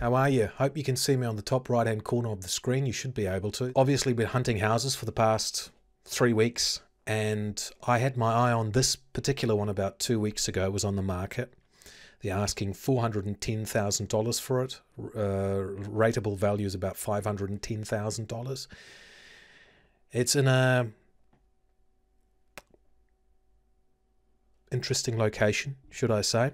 How are you? Hope you can see me on the top right hand corner of the screen. You should be able to. Obviously been hunting houses for the past 3 weeks, and I had my eye on this particular one about 2 weeks ago. It was on the market. They're asking $410,000 for it. Rateable value is about $510,000. It's in a interesting location, should I say.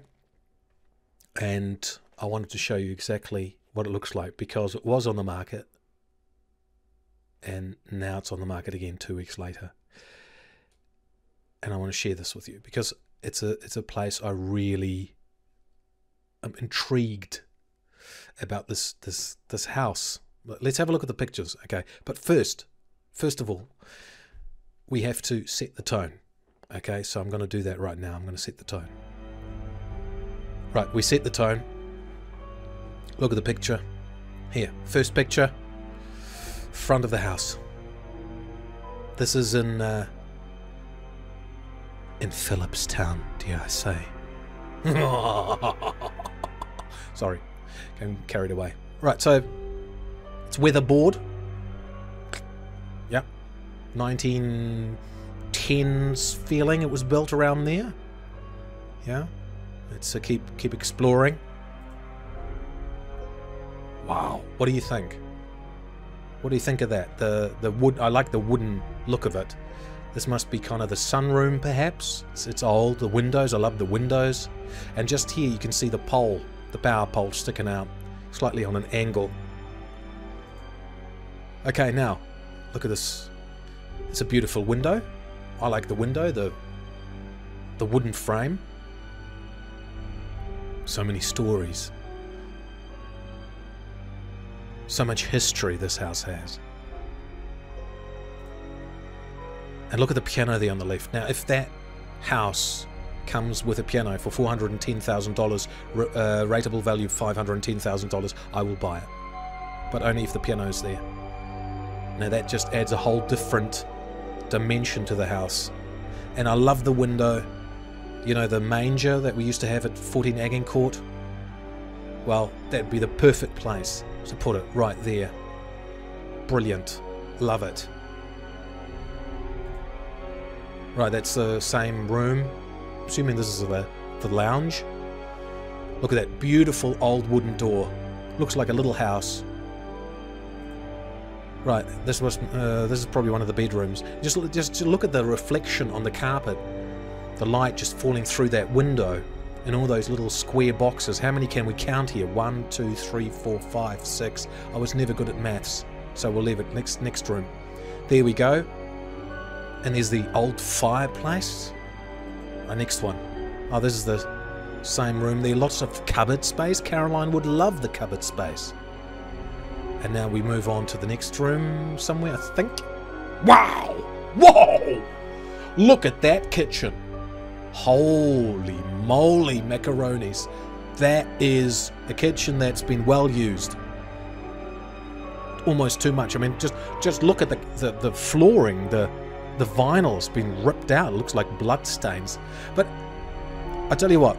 And I wanted to show you exactly what it looks like, because it was on the market and now it's on the market again 2 weeks later. And I want to share this with you because it's a place I really am intrigued about. This house. Let's have a look at the pictures, okay? But first of all, we have to set the tone, okay? So I'm going to do that right now. I'm going to set the tone. Right, we set the tone. Look at the picture. Here, first picture. Front of the house. This is in Phillipstown, dare I say. Sorry, getting carried away. Right, so it's weatherboard. Yep. 1910s feeling. It was built around there. Yeah. Let's keep exploring. Wow, what do you think? What do you think of that? The wood. I like the wooden look of it. This must be kind of the sunroom, perhaps. It's old. The windows. I love the windows. And just here you can see the pole, the power pole sticking out, slightly on an angle. Okay, now look at this. It's a beautiful window. I like the window. The wooden frame. So many stories. So much history this house has. And look at the piano there on the left. Now, if that house comes with a piano for $410,000, rateable value of $510,000, I will buy it. But only if the piano's there. Now that just adds a whole different dimension to the house. And I love the window. You know, the manger that we used to have at 14 Agincourt? Well, that'd be the perfect place to put it, right there. Brilliant. Love it. Right, that's the same room. Assuming this is the lounge. Look at that beautiful old wooden door. Looks like a little house. Right, this is probably one of the bedrooms. Just look at the reflection on the carpet. The light just falling through that window and all those little square boxes. How many can we count here? 1, 2, 3, 4, 5, 6. I was never good at maths, so we'll leave it. Next room. There we go. And there's the old fireplace. Our next one. Oh, this is the same room there. Lots of cupboard space. Caroline would love the cupboard space. And now we move on to the next room somewhere, I think. Wow! Whoa! Look at that kitchen. Holy moly macaronis. That is a kitchen that's been well used. Almost too much. I mean, just look at the flooring. The vinyl's been ripped out. It looks like blood stains. But I tell you what.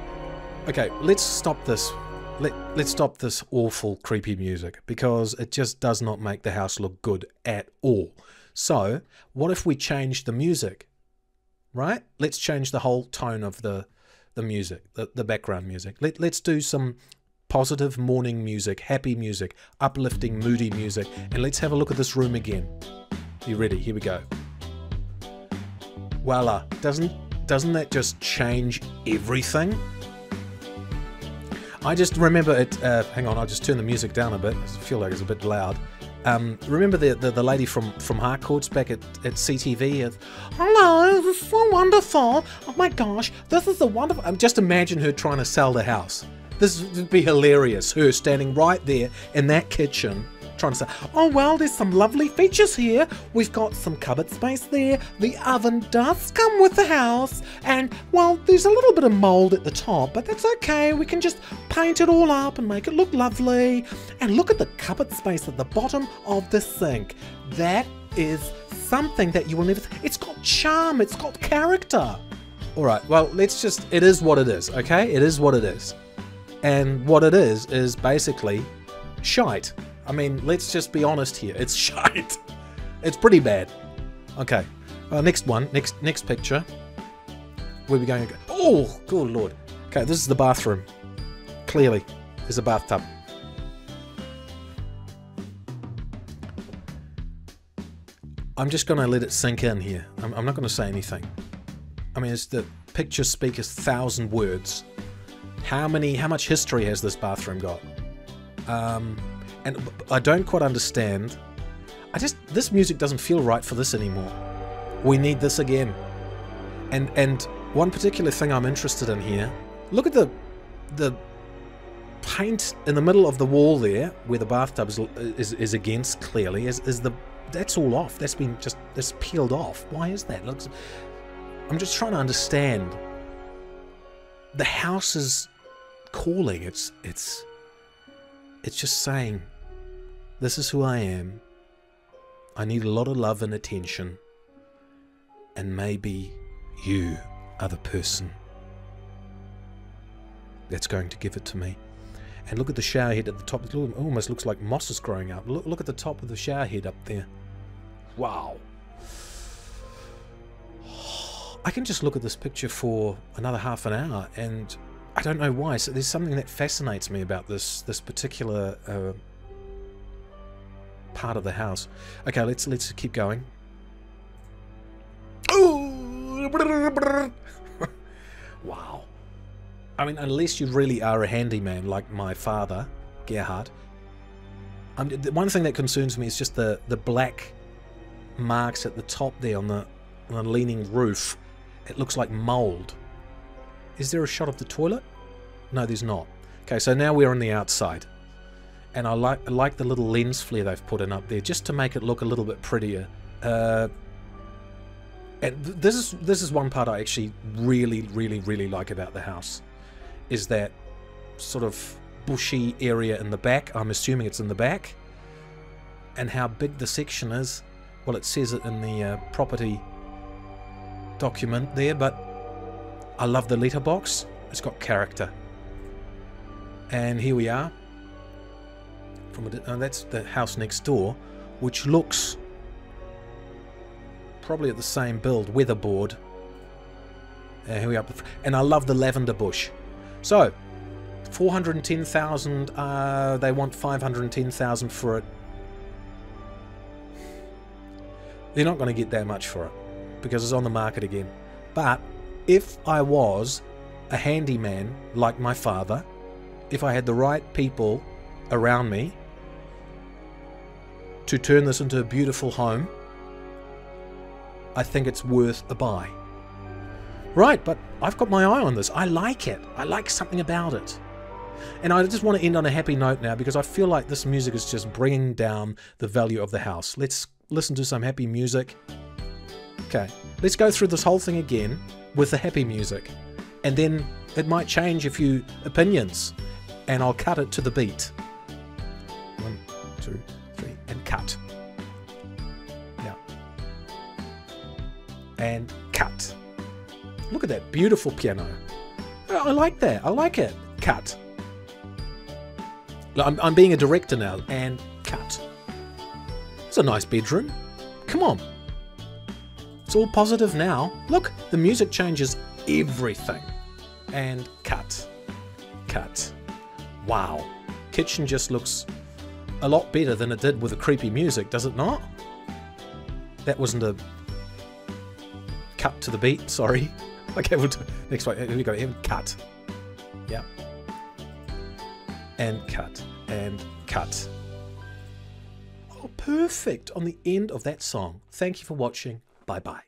Okay, let's stop this. Let's stop this awful creepy music, because it just does not make the house look good at all. So what if we change the music? Right? Let's change the whole tone of the music, the background music. Let's do some positive morning music, happy music, uplifting, moody music, and let's have a look at this room again. You ready? Here we go. Voila. Doesn't that just change everything? I just remember it. Hang on, I'll just turn the music down a bit. I feel like it's a bit loud. Remember the lady from Harcourt's back at CTV? Hello, this is so wonderful. Oh my gosh, this is a wonderful... Just imagine her trying to sell the house. This would be hilarious. Her standing right there in that kitchen trying to say, oh well, there's some lovely features here. We've got some cupboard space there. The oven does come with the house. And, well, there's a little bit of mould at the top, but that's okay. We can just paint it all up and make it look lovely. And look at the cupboard space at the bottom of the sink. That is something that you will never... It's got charm. It's got character. All right, well, let's just... It is what it is, okay? It is what it is. And what it is basically shite. I mean, let's just be honest here. It's shite. It's pretty bad. Okay. Next one. Next picture. Where are we going? Oh, good lord. Okay, this is the bathroom. Clearly, there's a bathtub. I'm just going to let it sink in here. I'm not going to say anything. I mean, the picture speaks 1,000 words. How much history has this bathroom got? And I don't quite understand. This music doesn't feel right for this anymore. We need this again. And one particular thing I'm interested in here, look at the paint in the middle of the wall there, where the bathtub is against, clearly, that's all off. That's peeled off. Why is that? I'm just trying to understand. The house is calling. It's just saying, this is who I am. I need a lot of love and attention. And maybe you are the person that's going to give it to me. And look at the shower head at the top. It almost looks like moss is growing up. Look at the top of the shower head up there. Wow. I can just look at this picture for another half an hour, and I don't know why. So there's something that fascinates me about this particular part of the house. Okay, let's keep going. Wow. I mean, unless you really are a handyman like my father, Gerhard. The one thing that concerns me is just the black marks at the top there on the leaning roof. It looks like mold. Is there a shot of the toilet? No, there's not. Okay, so now we're on the outside. And I like the little lens flare they've put in up there, just to make it look a little bit prettier. And this is one part I actually really like about the house, is that sort of bushy area in the back. I'm assuming it's in the back. And how big the section is. Well, it says it in the property document there, but I love the letterbox. It's got character. And here we are. That's the house next door, which looks probably at the same build, weatherboard. Here we are. And I love the lavender bush. So, 410,000. They want 510,000 for it. They're not going to get that much for it because it's on the market again. But if I was a handyman like my father, if I had the right people around me to turn this into a beautiful home, I think it's worth a buy. Right, but I've got my eye on this. I like it. I like something about it. And I just want to end on a happy note now, because I feel like this music is just bringing down the value of the house. Let's listen to some happy music. Okay, let's go through this whole thing again with the happy music. And then it might change a few opinions. And I'll cut it to the beat. 1, 2, 3, and cut. Yeah. And cut. Look at that beautiful piano. I like that. I like it. Cut. I'm being a director now. And cut. It's a nice bedroom. Come on. It's all positive now. Look, the music changes everything. And cut. Cut. Wow. Kitchen just looks a lot better than it did with the creepy music, does it not? That wasn't a cut to the beat, sorry. Okay, we'll do next one. Here we go. And cut. Yeah. And cut. And cut. Oh, perfect on the end of that song. Thank you for watching. Bye-bye.